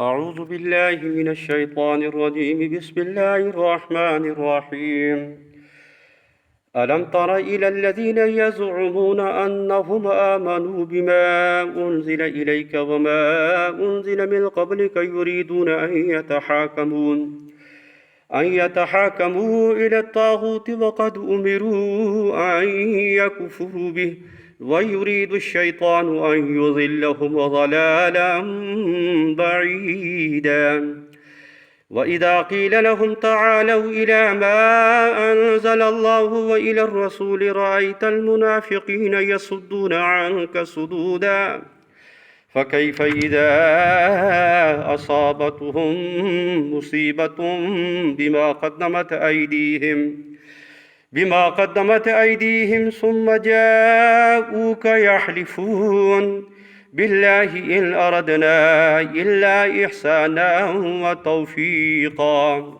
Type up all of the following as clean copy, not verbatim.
أعوذ بالله من الشيطان الرجيم. بسم الله الرحمن الرحيم. ألم تر إلى الذين يزعمون أنهم آمنوا بما أنزل إليك وما أنزل من قبلك يريدون أن يتحاكموا إلى الطاغوت وقد أمروا أن يكفروا به ويريد الشيطان أن يضلهم ضلالا بعيدا. وإذا قيل لهم تعالوا إلى ما أنزل الله وإلى الرسول رأيت المنافقين يصدون عنك صدودا. فكيف إذا أصابتهم مصيبة بما قدمت أيديهم ثم جاءوك يحلفون بالله إن أردنا إلا إحسانا وتوفيقا.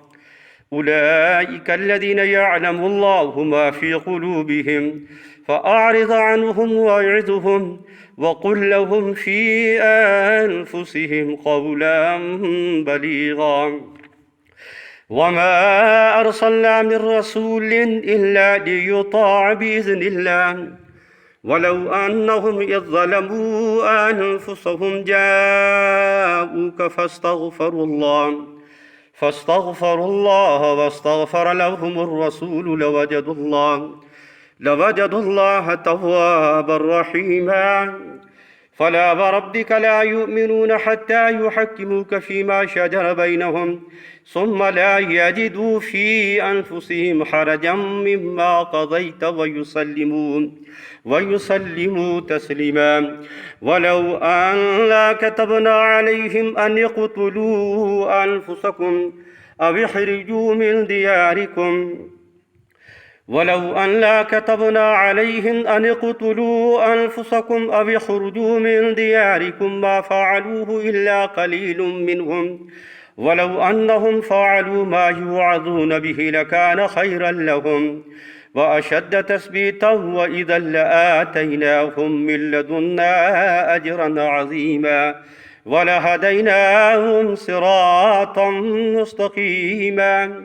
أولئك الذين يعلم الله ما في قلوبهم فأعرض عنهم وأعظهم وقل لهم في أنفسهم قولا بليغا. وما أرسلنا من رسول إلا ليطاع بإذن الله ولو أنهم إذ ظلموا أنفسهم جاءوك فاستغفروا الله واستغفر لهم الرسول لوجدوا الله توابا رحيما. فلا وربك لا يؤمنون حتى يحكموك فيما شجر بينهم ثم لا يجدوا في أنفسهم حرجا مما قضيت ويسلموا تسليما. ولو أن لا كتبنا عليهم أن يقتلوا أنفسكم أو يخرجوا من دياركم ما فعلوه إلا قليل منهم ولو أنهم فعلوا ما يوعظون به لكان خيرا لهم وأشد تثبيتا وإذا لآتيناهم من لدنا أجرا عظيما ولهديناهم صراطا مستقيما.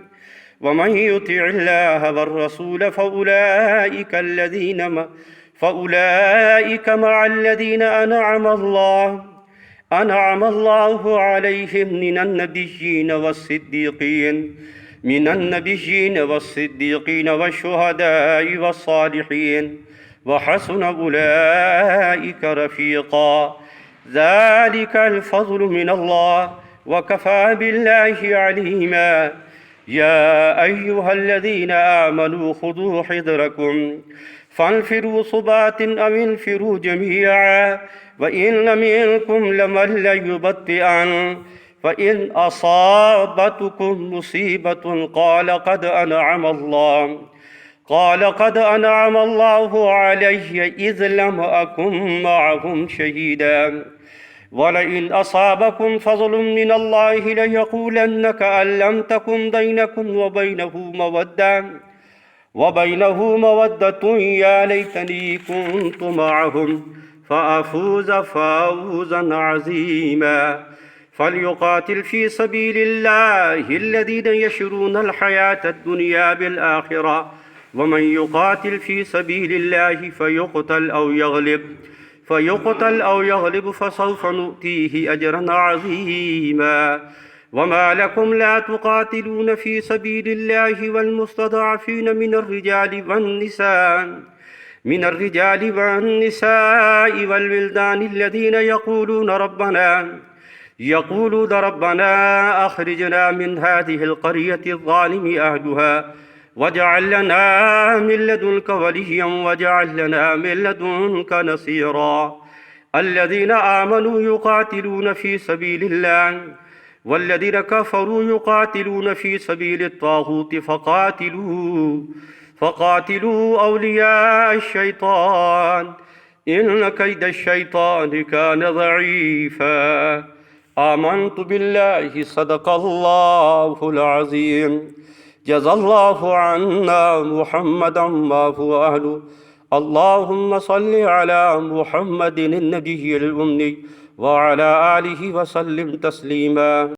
ومن يطع الله والرسول فأولئك مع الذين أنعم الله عليهم من النبيين والصديقين والشهداء والصالحين وحسن أولئك رفيقا. ذلك الفضل من الله وكفى بالله عليما. يا أيها الذين آمنوا خذوا حذركم فانفروا ثبات أو انفروا جميعا وإن لم يكن لمن ليبطئن فإن أصابتكم مصيبة قال قد أنعم الله علي إذ لم أكن معهم شهيدا. ولئن أصابكم فضل من الله ليقولن كأن لم تكن بينكم وبينه مودة يا ليتني كنت معهم فأفوز فوزا عظيما. فليقاتل في سبيل الله الذين يشرون الحياة الدنيا بالآخرة ومن يقاتل في سبيل الله فيقتل أو يغلب فسوف نؤتيه أجرا عظيما. وما لكم لا تقاتلون في سبيل الله والمستضعفين من الرجال والنساء والولدان الذين يقولون ربنا أخرجنا من هذه القرية الظالم أهلها واجعل لنا من لدنك وليا واجعل لنا من لدنك نصيرا. الذين آمنوا يقاتلون في سبيل الله والذين كفروا يقاتلون في سبيل الطاغوت فقاتلوا أولياء الشيطان إن كيد الشيطان كان ضعيفا. آمنت بالله صدق الله العظيم. جزى الله عنا محمدا ما هو أهله. اللهم صل على محمد النبي الأمي وعلى آله وسلم تسليما